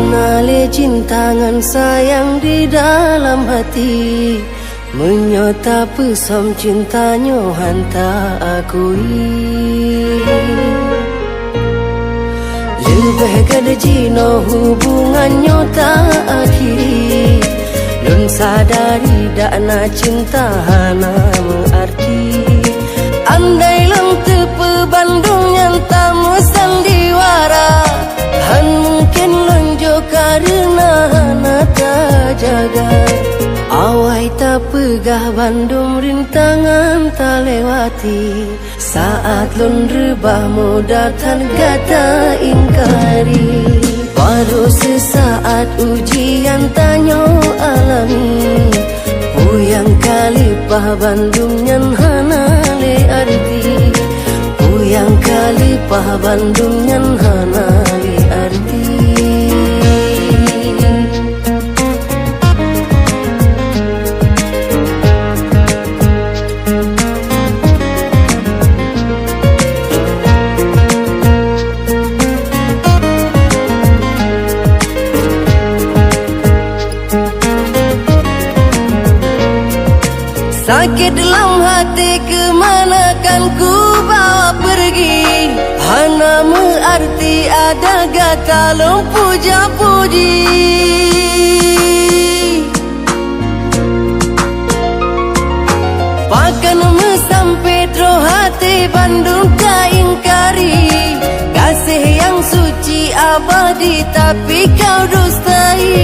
Hanale cintangan sayang di dalam hati, menyota pesom cintanya hanta akui. Lebih gede jino hubungannya tak akhiri, lun sadari dakna cinta hana mengarti. Andai lang tepe Bandung yang tamu sandiwara, han mungkin lonjo karena hana tak jaga. Awai tak pegah Bandung rintangan tak lewati, saat lun rebah muda tan gata ingkari. Baru sesaat ujian tanyo alami, puyang kalipah Bandung nyan hana le arti, puyang kalipah Bandung nyan hana le arti. Sakit dalam hati kemana kan ku bawa pergi, hana mengerti ada gata long puja-puji. Pakan sampai tro hati Bandung tak ingkari, kasih yang suci abadi tapi kau dustai.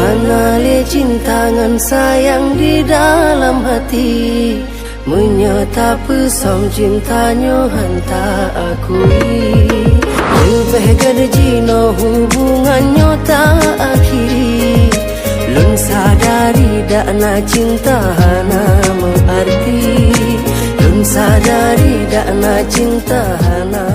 Hanale cintangan sayang di dalam hati, menyota pesom cintanya hanta akui. Lebih gede jino hubungannya tak akhiri, lun sadari dakna cinta hana mengarti, lun sadari dakna cinta hana